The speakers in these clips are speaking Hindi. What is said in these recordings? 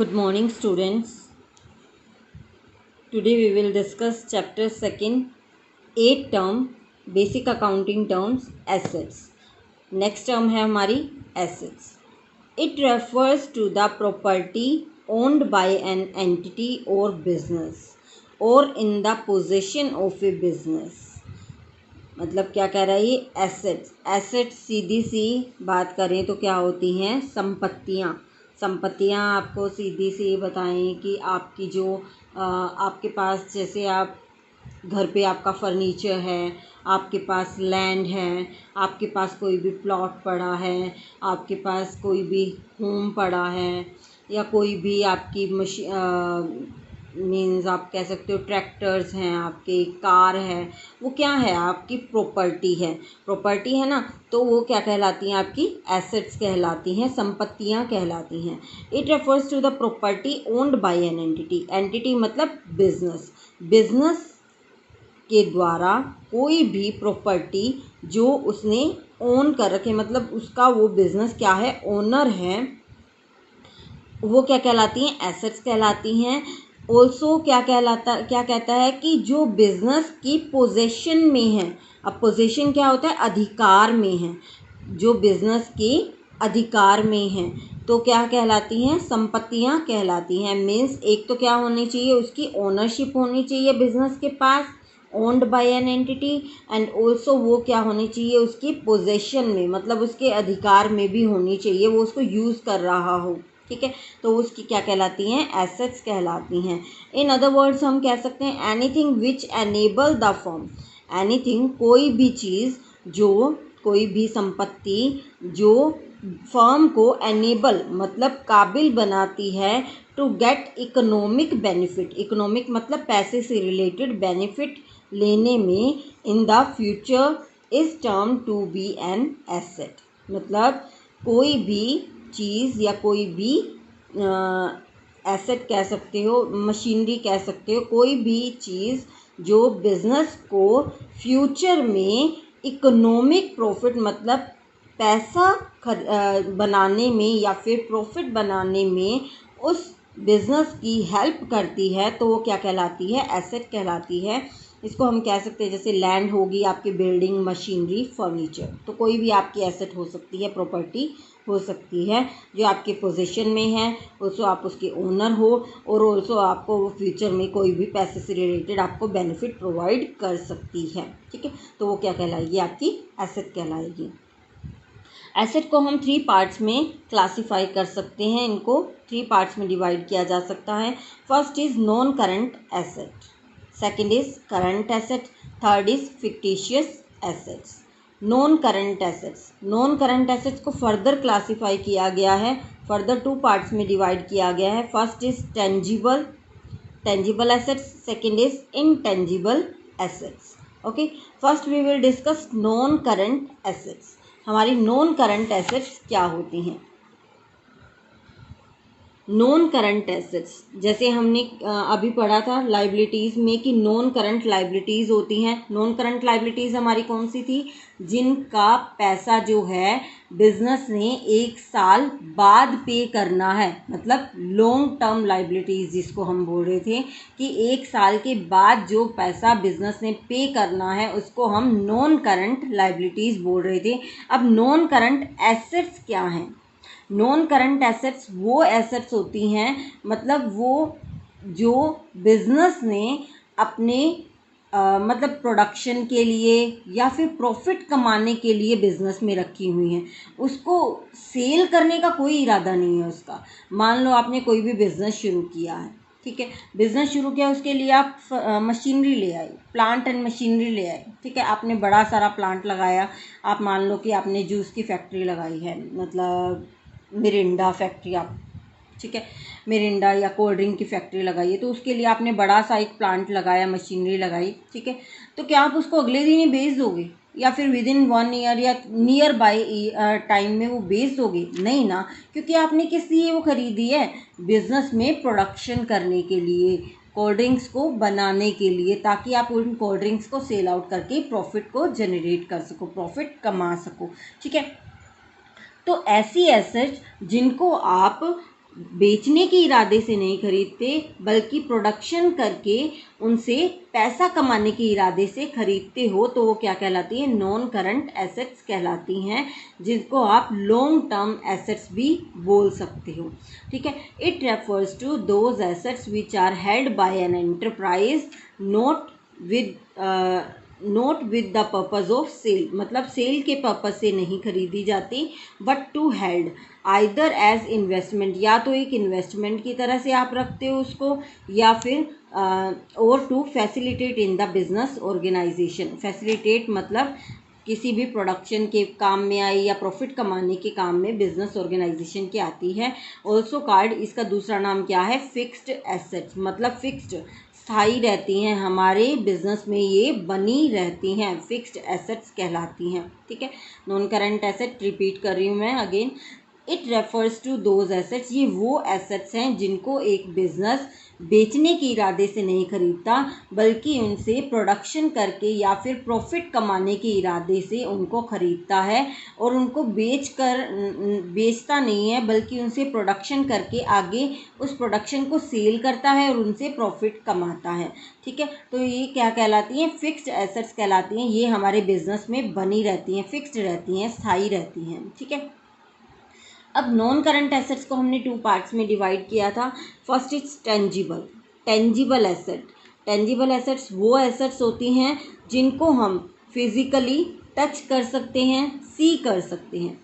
Good morning, students. Today we will discuss chapter 2, 8 term, basic accounting terms, assets. Next term है हमारी assets. It refers to the property owned by an entity or business or in the possession of a business. मतलब क्या कह रहा है ये एसेट्स। एसेट्स सीधी सी बात करें तो क्या होती हैं? संपत्तियाँ। संपत्तियाँ आपको सीधी सी बताएं कि आपकी जो आपके पास, जैसे आप घर पे आपका फर्नीचर है, आपके पास लैंड है, आपके पास कोई भी प्लॉट पड़ा है, आपके पास कोई भी होम पड़ा है, या कोई भी आपकी मीन्स आप कह सकते हो ट्रैक्टर्स हैं, आपके कार है, वो क्या है? आपकी प्रॉपर्टी है। प्रॉपर्टी है ना, तो वो क्या कहलाती हैं? आपकी एसेट्स कहलाती हैं, संपत्तियां कहलाती हैं। It refers to the property owned by an entity. Entity मतलब बिजनेस। बिजनेस के द्वारा कोई भी प्रॉपर्टी जो उसने ओन कर रखे, मतलब उसका वो बिजनेस क्या है? ओनर है, वो क्या कहलाती हैं? एसेट्स कहलाती हैं। ऑल्सो क्या कहता है कि जो बिजनेस की पोजेशन में है। अब पोजेशन क्या होता है? अधिकार में है। जो बिजनेस के अधिकार में है तो क्या कहलाती हैं? संपत्तियां कहलाती हैं। मीन्स एक तो क्या होनी चाहिए? उसकी ओनरशिप होनी चाहिए बिजनेस के पास, owned by an entity, and also वो क्या होनी चाहिए? उसकी पोजेशन में, मतलब उसके अधिकार में भी होनी चाहिए, वो उसको यूज़ कर रहा हो। ठीक है, तो उसकी क्या कहलाती हैं? एसेट्स कहलाती हैं। इन अदर वर्ड्स हम कह सकते हैं anything which enable the firm. Anything कोई भी चीज़, जो कोई भी संपत्ति जो फर्म को एनेबल मतलब काबिल बनाती है to get economic benefit. Economic मतलब पैसे से रिलेटेड बेनिफिट लेने में in the future is term to be an asset. मतलब कोई भी चीज़ या कोई भी एसेट कह सकते हो, मशीनरी कह सकते हो, कोई भी चीज़ जो बिजनेस को फ्यूचर में इकोनॉमिक प्रॉफिट मतलब पैसा बनाने में या फिर प्रॉफिट बनाने में उस बिजनेस की हेल्प करती है, तो वो क्या कहलाती है? एसेट कहलाती है। इसको हम कह सकते हैं जैसे लैंड होगी आपकी, बिल्डिंग, मशीनरी, फर्नीचर, तो कोई भी आपकी एसेट हो सकती है, प्रॉपर्टी हो सकती है जो आपके पोजीशन में है। ऑल्सो आप उसके ओनर हो, और ऑल्सो आपको वो फ्यूचर में कोई भी पैसे से रिलेटेड आपको बेनिफिट प्रोवाइड कर सकती है। ठीक है, तो वो क्या कहलाएगी? आपकी एसेट कहलाएगी। एसेट को हम 3 पार्ट्स में क्लासीफाई कर सकते हैं। इनको 3 पार्ट्स में डिवाइड किया जा सकता है। First is non current asset, second is current asset, third is fictitious assets. Non current assets, non current assets को फर्दर क्लासीफाई किया गया है, फर्दर 2 पार्ट्स में डिवाइड किया गया है। First is tangible assets, second is intangible assets. Okay, first we will discuss non current assets. हमारी नॉन करंट एसेट्स क्या होती हैं? नॉन करंट एसेट्स, जैसे हमने अभी पढ़ा था लाइबिलिटीज़ में कि नॉन करंट लाइबिलिटीज़ होती हैं। नॉन करंट लाइबिलिटीज़ हमारी कौन सी थी? जिनका पैसा जो है बिजनेस ने 1 साल बाद पे करना है, मतलब लॉन्ग टर्म लाइबिलिटीज़ जिसको हम बोल रहे थे कि 1 साल के बाद जो पैसा बिजनेस ने पे करना है उसको हम नॉन करंट लाइबिलिटीज़ बोल रहे थे। अब नॉन करंट एसेट्स क्या हैं? नॉन करंट एसेट्स वो एसेट्स होती हैं, मतलब वो जो बिजनेस ने अपने मतलब प्रोडक्शन के लिए या फिर प्रॉफिट कमाने के लिए बिजनेस में रखी हुई हैं, उसको सेल करने का कोई इरादा नहीं है उसका। मान लो आपने कोई भी बिजनेस शुरू किया है, ठीक है, बिजनेस शुरू किया, उसके लिए आप मशीनरी ले आए, प्लांट एंड मशीनरी ले आए, ठीक है, आपने बड़ा सारा प्लांट लगाया। आप मान लो कि आपने जूस की फैक्ट्री लगाई है, मतलब मिरिंडा फैक्ट्री, आप ठीक है, मिरिंडा या कोल्ड ड्रिंक की फैक्ट्री लगाई है, तो उसके लिए आपने बड़ा सा एक प्लांट लगाया, मशीनरी लगाई, ठीक है, तो क्या आप उसको अगले दिन ही बेच दोगे या फिर विद इन 1 ईयर या नियर बाय टाइम में वो बेच दोगे? नहीं ना, क्योंकि आपने किस लिए वो खरीदी है? बिजनेस में प्रोडक्शन करने के लिए, कोल्ड ड्रिंक्स को बनाने के लिए, ताकि आप उन कोल्ड ड्रिंक्स को सेल आउट करके प्रॉफिट को जनरेट कर सको, प्रॉफिट कमा सको। ठीक है, तो ऐसी एसेट्स जिनको आप बेचने के इरादे से नहीं खरीदते बल्कि प्रोडक्शन करके उनसे पैसा कमाने के इरादे से खरीदते हो तो वो क्या कहलाती है, नॉन करंट एसेट्स कहलाती हैं, जिनको आप लॉन्ग टर्म एसेट्स भी बोल सकते हो। ठीक है, it refers to those assets which are held by an enterprise not with the purpose of sale, मतलब सेल के पर्पज से नहीं खरीदी जाती, but to held either as investment, या तो एक इन्वेस्टमेंट की तरह से आप रखते हो उसको, या फिर और to facilitate in the business organisation. Facilitate मतलब किसी भी प्रोडक्शन के काम में आई या प्रॉफिट कमाने के काम में बिजनेस ऑर्गेनाइजेशन की आती है। ऑल्सो कार्ड, इसका दूसरा नाम क्या है, फिक्स्ड एसेट्स, मतलब फिक्स्ड, स्थायी रहती हैं हमारे बिजनेस में, ये बनी रहती हैं, फिक्स्ड एसेट्स कहलाती हैं। ठीक है, नॉन करंट एसेट रिपीट कर रही हूँ मैं again, it refers to those assets, ये वो एसेट्स हैं जिनको एक बिजनेस बेचने के इरादे से नहीं खरीदता बल्कि उनसे प्रोडक्शन करके या फिर प्रॉफिट कमाने के इरादे से उनको खरीदता है, और उनको बेचता नहीं है बल्कि उनसे प्रोडक्शन करके आगे उस प्रोडक्शन को सेल करता है और उनसे प्रॉफिट कमाता है। ठीक है, तो ये क्या कहलाती हैं, फिक्स्ड एसेट्स कहलाती हैं, ये हमारे बिजनेस में बनी रहती हैं, फिक्स्ड रहती हैं, स्थायी रहती हैं। ठीक है, अब नॉन करंट एसेट्स को हमने 2 पार्ट्स में डिवाइड किया था। First is tangible asset. Tangible assets वो एसेट्स होती हैं जिनको हम फिजिकली टच कर सकते हैं, सी कर सकते हैं।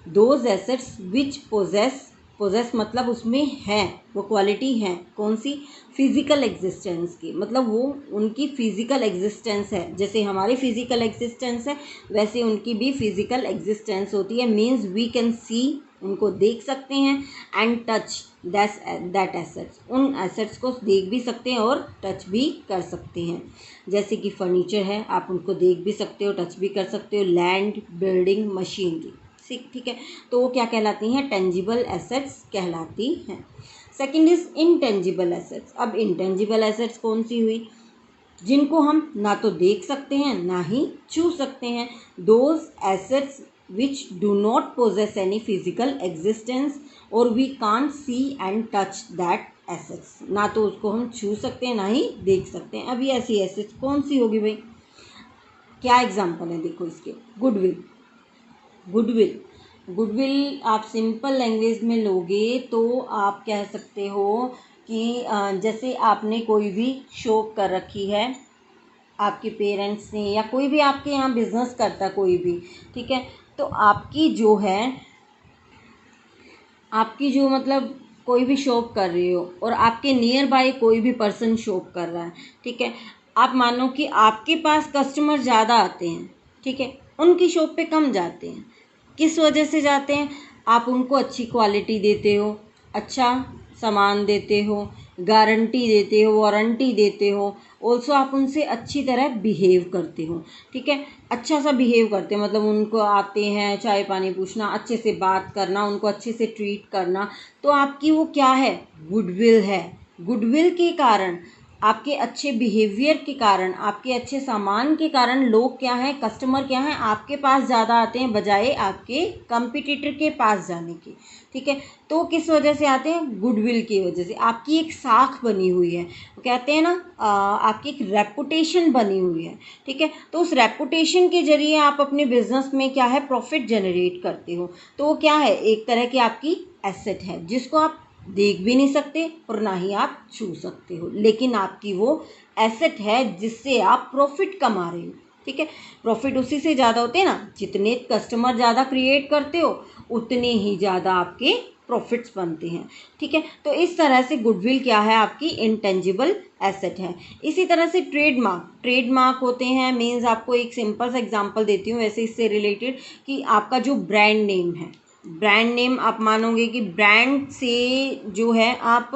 दोज एसेट्स विच पोजेस मतलब उसमें है, वो क्वालिटी है, कौन सी, फिजिकल एग्जिस्टेंस की, मतलब वो उनकी फिजिकल एग्जिस्टेंस है, जैसे हमारी फिजिकल एग्जिस्टेंस है वैसे उनकी भी फिजिकल एग्जिस्टेंस होती है। मीन्स वी कैन सी, उनको देख सकते हैं, एंड टच दैट एसेट्स, उन एसेट्स को देख भी सकते हैं और टच भी कर सकते हैं। जैसे कि फर्नीचर है, आप उनको देख भी सकते हो, टच भी कर सकते हो, लैंड, बिल्डिंग, मशीनरी। ठीक है, तो वो क्या कहलाती हैं, टेंजिबल एसेट्स कहलाती हैं। Second is intangible assets. अब इनटेंजिबल एसेट्स कौन सी हुई, जिनको हम ना तो देख सकते हैं ना ही छू सकते हैं। Those assets which do not possess any physical existence और we can't see and touch that assets, ना तो उसको हम छू सकते हैं ना ही देख सकते हैं। अब ये ऐसी एसेट्स कौन सी होगी भाई, क्या एग्जाम्पल है, देखो इसके, गुडविल आप सिंपल लैंग्वेज में लोगे तो आप कह सकते हो कि जैसे आपने कोई भी शॉप कर रखी है, आपके पेरेंट्स ने या कोई भी आपके यहाँ बिजनेस करता है कोई भी, ठीक है, तो आपकी जो मतलब कोई भी शॉप कर रही हो और आपके नियर बाय कोई भी पर्सन शॉप कर रहा है, ठीक है, आप मानो कि आपके पास कस्टमर ज़्यादा आते हैं, ठीक है, उनकी शॉप पे कम जाते हैं। किस वजह से जाते हैं, आप उनको अच्छी क्वालिटी देते हो, अच्छा सामान देते हो, गारंटी देते हो, वारंटी देते हो, ऑल्सो आप उनसे अच्छी तरह बिहेव करते हो। ठीक है, अच्छा सा बिहेव करते हैं, मतलब उनको आते हैं चाय पानी पूछना, अच्छे से बात करना, उनको अच्छे से ट्रीट करना, तो आपकी वो क्या है, गुडविल है। गुडविल के कारण, आपके अच्छे बिहेवियर के कारण, आपके अच्छे सामान के कारण लोग क्या हैं, कस्टमर क्या हैं, आपके पास ज़्यादा आते हैं बजाय आपके कंपटीटर के पास जाने के। ठीक है, तो किस वजह से आते हैं, गुडविल की वजह से। आपकी एक साख बनी हुई है, कहते हैं ना आपकी एक रेपुटेशन बनी हुई है। ठीक है, तो उस रेपुटेशन के जरिए आप अपने बिजनेस में क्या है, प्रॉफिट जनरेट करते हो, तो वो क्या है, एक तरह की आपकी एसेट है जिसको आप देख भी नहीं सकते और ना ही आप छू सकते हो, लेकिन आपकी वो एसेट है जिससे आप प्रॉफिट कमा रहे हो। ठीक है, प्रॉफिट उसी से ज़्यादा होते हैं ना, जितने कस्टमर ज़्यादा क्रिएट करते हो उतने ही ज़्यादा आपके प्रॉफिट्स बनते हैं। ठीक है, तो इस तरह से गुडविल क्या है, आपकी इंटेंजिबल एसेट है। इसी तरह से ट्रेडमार्क होते हैं, मीन्स आपको एक सिंपल सा एग्जांपल देती हूँ वैसे इससे रिलेटेड, कि आपका जो ब्रांड नेम है, ब्रांड नेम आप मानोगे कि ब्रांड से जो है आप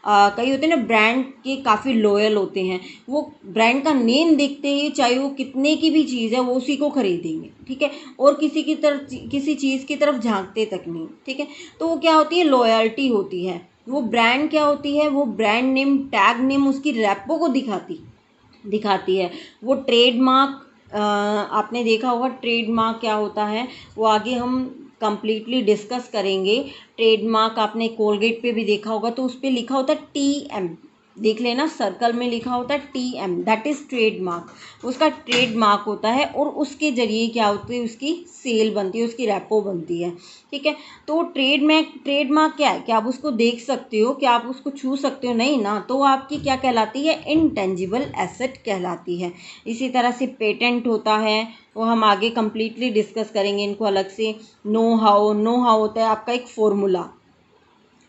कई होते हैं ना ब्रांड के काफ़ी लॉयल होते हैं, वो ब्रांड का नेम देखते ही चाहे वो कितने की भी चीज़ है वो उसी को खरीदेंगे। ठीक है, और किसी चीज़ की तरफ झांकते तक नहीं। ठीक है, तो वो क्या होती है, लॉयल्टी होती है। वो ब्रांड क्या होती है, वो ब्रांड नेम, टैग नेम उसकी रैपो को दिखाती है। वो ट्रेडमार्क आपने देखा होगा ट्रेडमार्क क्या होता है, वो आगे हम कंप्लीटली डिस्कस करेंगे। ट्रेडमार्क आपने कोलगेट पे भी देखा होगा, तो उस पर लिखा होता है TM, देख लेना, सर्कल में लिखा होता है TM, दैट इज़ ट्रेडमार्क। उसका ट्रेडमार्क होता है और उसके जरिए क्या होती है, उसकी सेल बनती है, उसकी रेपो बनती है। ठीक है, तो ट्रेडमार्क क्या है, क्या आप उसको देख सकते हो, क्या आप उसको छू सकते हो, नहीं ना, तो आपकी क्या कहलाती है, इनटेंजिबल एसेट कहलाती है। इसी तरह से पेटेंट होता है, वो हम आगे कंप्लीटली डिस्कस करेंगे इनको अलग से। नो हाउ होता है आपका एक फॉर्मूला,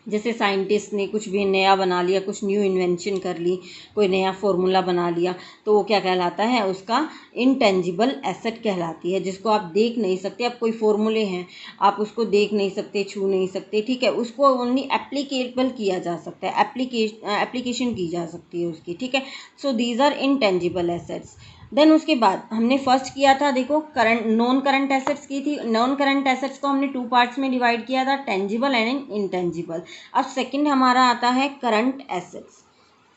जैसे साइंटिस्ट ने कुछ भी नया बना लिया, कुछ न्यू इन्वेंशन कर ली, कोई नया फॉर्मूला बना लिया, तो वो क्या कहलाता है, उसका इनटेंजिबल एसेट कहलाती है, जिसको आप देख नहीं सकते। अब कोई फॉर्मूले हैं, आप उसको देख नहीं सकते, छू नहीं सकते, ठीक है, उसको ओनली एप्लीकेबल किया जा सकता है, एप्लीकेशन की जा सकती है उसकी। ठीक है, so these are intangible assets. Then उसके बाद हमने फर्स्ट किया था, देखो, करंट नॉन करंट एसेट्स की थी। नॉन करंट एसेट्स को हमने 2 पार्ट्स में डिवाइड किया था, टेंजिबल एंड इनटेंजिबल। अब सेकंड हमारा आता है current assets.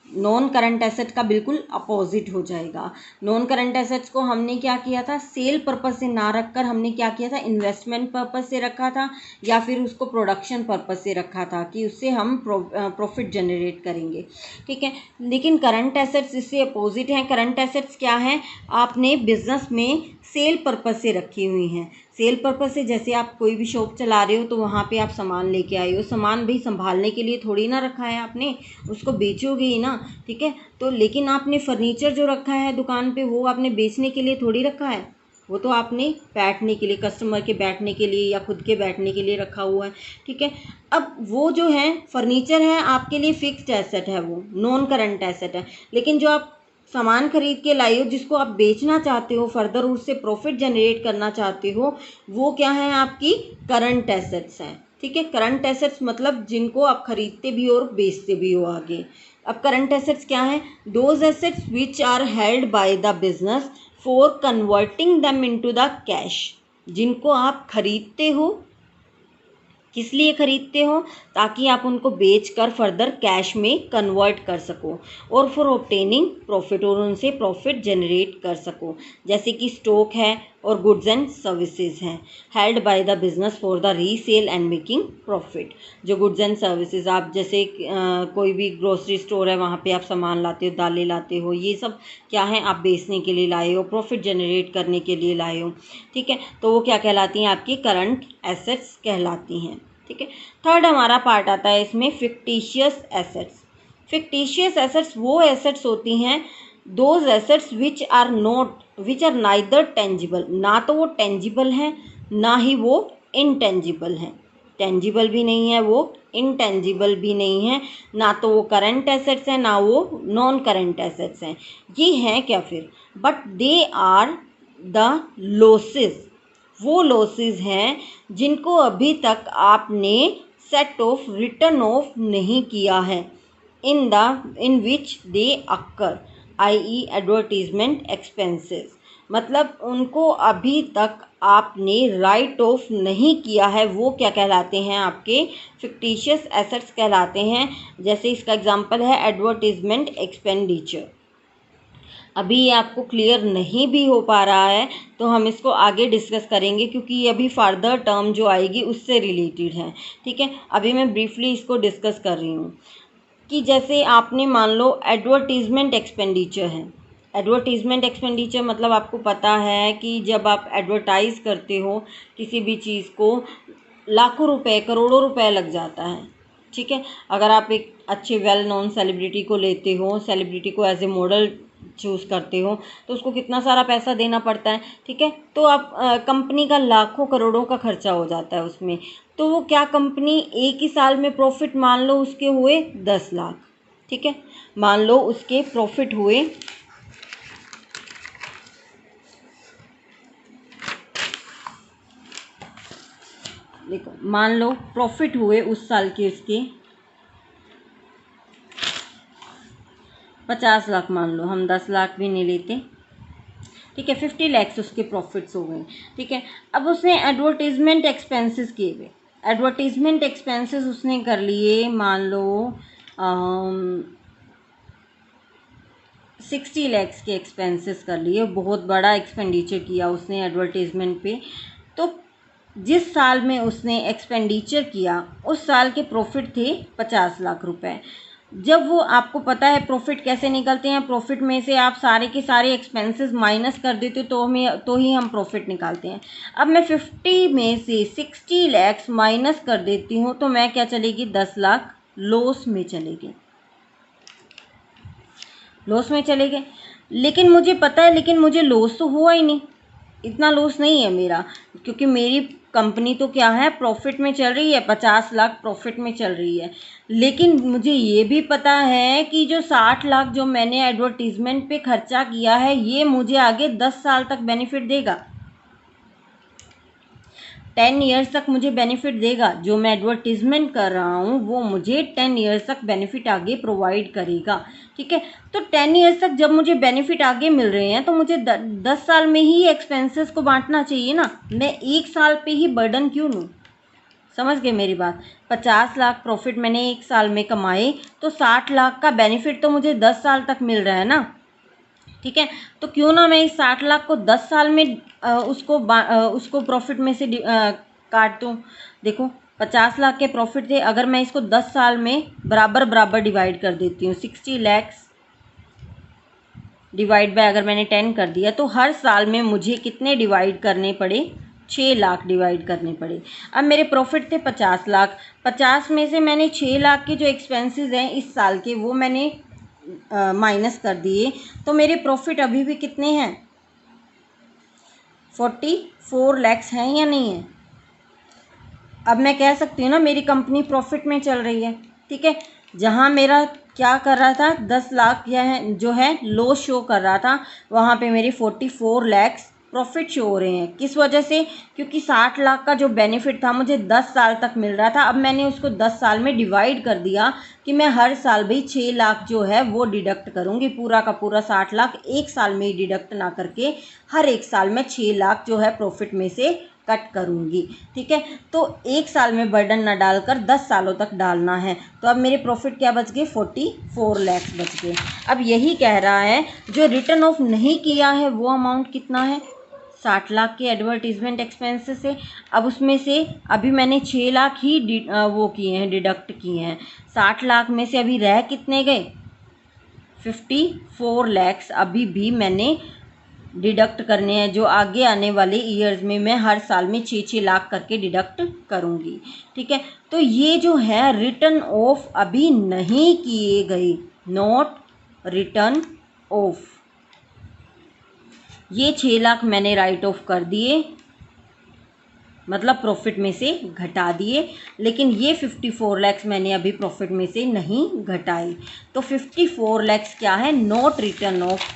Non current asset का बिल्कुल अपोजिट हो जाएगा। नॉन करंट एसेट्स को हमने क्या किया था, सेल पर्पस से ना रखकर हमने क्या किया था, इन्वेस्टमेंट पर्पस से रखा था, या फिर उसको प्रोडक्शन पर्पस से रखा था कि उससे हम प्रॉफिट जनरेट करेंगे। ठीक है, लेकिन करंट एसेट्स इससे अपोजिट हैं। करंट एसेट्स क्या हैं, आपने बिजनेस में सेल पर्पस से रखी हुई हैं। सेल पर्पस से, जैसे आप कोई भी शॉप चला रहे हो तो वहाँ पे आप सामान लेके आए हो, सामान भी संभालने के लिए थोड़ी ना रखा है आपने, उसको बेचोगे ही ना। ठीक है, तो लेकिन आपने फर्नीचर जो रखा है दुकान पे, वो आपने बेचने के लिए थोड़ी रखा है, वो तो आपने बैठने के लिए, कस्टमर के बैठने के लिए या खुद के बैठने के लिए रखा हुआ है। ठीक है, अब वो जो है फर्नीचर है आपके लिए फिक्स्ड एसेट है, वो नॉन करंट एसेट है। लेकिन जो आप सामान खरीद के लाई हो, जिसको आप बेचना चाहते हो, फर्दर उससे प्रॉफिट जनरेट करना चाहते हो, वो क्या है, आपकी करंट एसेट्स हैं। ठीक है, करंट एसेट्स मतलब जिनको आप खरीदते भी हो और बेचते भी हो आगे। अब करंट एसेट्स क्या है, those assets which are held by the business for converting them into the cash, जिनको आप खरीदते हो, किस लिए खरीदते हो, ताकि आप उनको बेचकर फर्दर कैश में कन्वर्ट कर सको, और फॉर ऑब्टेनिंग प्रॉफिट, और उनसे प्रॉफिट जनरेट कर सको। जैसे कि स्टॉक है और गुड्स एंड सर्विसेज हैं, held by the business for the resale and making profit. जो गुड्स एंड सर्विसेज, आप जैसे कोई भी ग्रोसरी स्टोर है, वहाँ पे आप सामान लाते हो, दालें लाते हो, ये सब क्या है, आप बेचने के लिए लाए हो, प्रॉफिट जनरेट करने के लिए लाए हो। ठीक है, तो वो क्या कहलाती हैं, आपकी करंट एसेट्स कहलाती हैं। ठीक है, थर्ड हमारा पार्ट आता है इसमें, फिक्टिशियस एसेट्स। फिक्टिशियस एसेट्स वो एसेट्स होती हैं, those assets which are neither tangible, ना तो वो टेंजिबल हैं, ना ही वो इनटेंजिबल हैं। टेंजिबल भी नहीं है वो, इनटेंजिबल भी नहीं है, ना तो वो करंट एसेट्स हैं, ना वो नॉन करंट एसेट्स हैं। ये हैं क्या फिर, but they are the losses, वो लॉसेस हैं जिनको अभी तक आपने सेट ऑफ रिटर्न ऑफ नहीं किया है, इन which they occur, i.e. Advertisement expenses, मतलब उनको अभी तक आपने राइट ऑफ नहीं किया है, वो क्या कहलाते हैं, आपके फिक्टिशियस एसेट्स कहलाते हैं। जैसे इसका एग्जांपल है एडवर्टीजमेंट एक्सपेंडिचर। अभी ये आपको क्लियर नहीं भी हो पा रहा है तो हम इसको आगे डिस्कस करेंगे, क्योंकि ये अभी फर्दर टर्म जो आएगी उससे रिलेटेड है। ठीक है, अभी मैं ब्रीफली इसको डिस्कस कर रही हूँ कि जैसे आपने मान लो एडवर्टीजमेंट एक्सपेंडिचर है। एडवर्टीजमेंट एक्सपेंडिचर मतलब आपको पता है कि जब आप एडवर्टाइज़ करते हो किसी भी चीज़ को, लाखों रुपए, करोड़ों रुपए लग जाता है। ठीक है, अगर आप एक अच्छे वेल नोन सेलिब्रिटी को लेते हो, सेलिब्रिटी को एज ए मॉडल चूज़ करते हो, तो उसको कितना सारा पैसा देना पड़ता है। ठीक है, तो आप कंपनी का लाखों करोड़ों का खर्चा हो जाता है उसमें। तो वो क्या, कंपनी एक ही साल में प्रॉफिट मान लो उसके हुए 10 लाख। ठीक है, मान लो उसके प्रॉफिट हुए, देखो मान लो प्रॉफिट हुए उस साल के उसके 50 लाख, मान लो, हम 10 लाख भी नहीं लेते। ठीक है, 50 लैक्स उसके प्रॉफिट्स हो गए। ठीक है, अब उसने एडवर्टीजमेंट एक्सपेंसेस किए हुए, एडवर्टीजमेंट एक्सपेंसेस उसने कर लिए, मान लो 60 लैक्स के एक्सपेंसेस कर लिए, बहुत बड़ा एक्सपेंडिचर किया उसने एडवर्टीजमेंट पे। तो जिस साल में उसने एक्सपेंडिचर किया उस साल के प्रॉफिट थे 50 लाख रुपए। जब वो, आपको पता है प्रॉफिट कैसे निकलते हैं, प्रॉफिट में से आप सारे के सारे एक्सपेंसेस माइनस कर देते हो तो ही हम प्रॉफिट निकालते हैं। अब मैं 50 में से 60 लैक्स माइनस कर देती हूँ तो मैं क्या चलेगी, 10 लाख लॉस में चलेगी, लॉस में चले गए। लेकिन मुझे पता है, लेकिन मुझे लॉस तो हुआ ही नहीं, इतना लॉस नहीं है मेरा, क्योंकि मेरी कंपनी तो क्या है, प्रॉफिट में चल रही है, 50 लाख प्रॉफिट में चल रही है। लेकिन मुझे ये भी पता है कि जो 60 लाख जो मैंने एडवर्टीजमेंट पे खर्चा किया है ये मुझे आगे 10 साल तक बेनिफिट देगा, 10 ईयर्स तक मुझे बेनिफिट देगा। जो मैं एडवर्टीजमेंट कर रहा हूँ वो मुझे 10 ईयर्स तक बेनिफिट आगे प्रोवाइड करेगा, ठीक है। तो 10 ईयर्स तक जब मुझे बेनिफिट आगे मिल रहे हैं तो मुझे 10 साल में ही एक्सपेंसेस को बांटना चाहिए ना, मैं एक साल पे ही बर्डन क्यों लूँ। समझ गए मेरी बात। 50 लाख प्रॉफिट मैंने एक साल में कमाए तो 60 लाख का बेनिफिट तो मुझे 10 साल तक मिल रहा है ना, ठीक है। तो क्यों ना मैं इस 60 लाख को 10 साल में उसको प्रॉफिट में से काट दूँ। देखो 50 लाख के प्रॉफिट थे, अगर मैं इसको 10 साल में बराबर बराबर डिवाइड कर देती हूँ, 60 लैक्स डिवाइड बाय अगर मैंने 10 कर दिया तो हर साल में मुझे कितने डिवाइड करने पड़े, 6 लाख डिवाइड करने पड़े। अब मेरे प्रॉफिट थे 50 लाख, 50 में से मैंने 6 लाख के जो एक्सपेंसेस हैं इस साल के वो मैंने माइनस कर दिए, तो मेरे प्रॉफिट अभी भी कितने हैं, 44 लैक्स हैं या नहीं है। अब मैं कह सकती हूँ ना मेरी कंपनी प्रॉफिट में चल रही है, ठीक है। जहाँ मेरा क्या कर रहा था, 10 लाख जो है लॉस शो कर रहा था, वहाँ पे मेरी 44 लैक्स प्रॉफिट शो हो रहे हैं। किस वजह से, क्योंकि 60 लाख का जो बेनिफिट था मुझे 10 साल तक मिल रहा था, अब मैंने उसको 10 साल में डिवाइड कर दिया कि मैं हर साल भाई 6 लाख जो है वो डिडक्ट करूँगी, पूरा का पूरा 60 लाख एक साल में ही डिडक्ट ना करके हर एक साल में 6 लाख जो है प्रॉफिट में से कट करूँगी, ठीक है। तो एक साल में बर्डन ना डालकर 10 सालों तक डालना है। तो अब मेरे प्रॉफिट क्या बच गए, 44 लैक्स बच गए। अब यही कह रहा है जो रिटर्न ऑफ नहीं किया है वो अमाउंट कितना है, 60 लाख के एडवर्टीजमेंट एक्सपेंसेस से। अब उसमें से अभी मैंने 6 लाख ही वो किए हैं, डिडक्ट किए हैं। 60 लाख में से अभी रह कितने गए, 54 लैक्स अभी भी मैंने डिडक्ट करने हैं, जो आगे आने वाले ईयर्स में मैं हर साल में 6-6 लाख करके डिडक्ट करूँगी, ठीक है। तो ये जो है रिटर्न ऑफ अभी नहीं किए गए, नॉट रिटर्न ऑफ, ये 6 लाख मैंने राइट ऑफ कर दिए, मतलब प्रॉफिट में से घटा दिए, लेकिन ये 54 लैक्स मैंने अभी प्रॉफिट में से नहीं घटाए। तो 54 लैक्स क्या है, नॉट रिटर्न ऑफ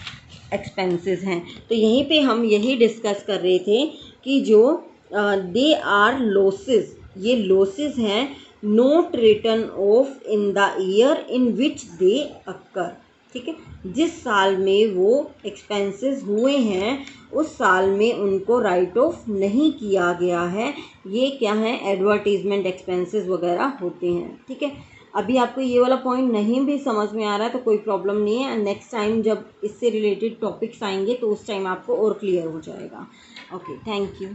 एक्सपेंसेस हैं। तो यहीं पे हम यही डिस्कस कर रहे थे कि जो दे आर लॉसेस, ये लॉसेस हैं not return of in the year in which they occur, ठीक है। जिस साल में वो एक्सपेंसेस हुए हैं उस साल में उनको राइट ऑफ नहीं किया गया है। ये क्या है, एडवर्टीजमेंट एक्सपेंसेस वगैरह होते हैं, ठीक है। अभी आपको ये वाला पॉइंट नहीं भी समझ में आ रहा है तो कोई प्रॉब्लम नहीं है, नेक्स्ट टाइम जब इससे रिलेटेड टॉपिक्स आएंगे तो उस टाइम आपको और क्लियर हो जाएगा। Okay, thank you.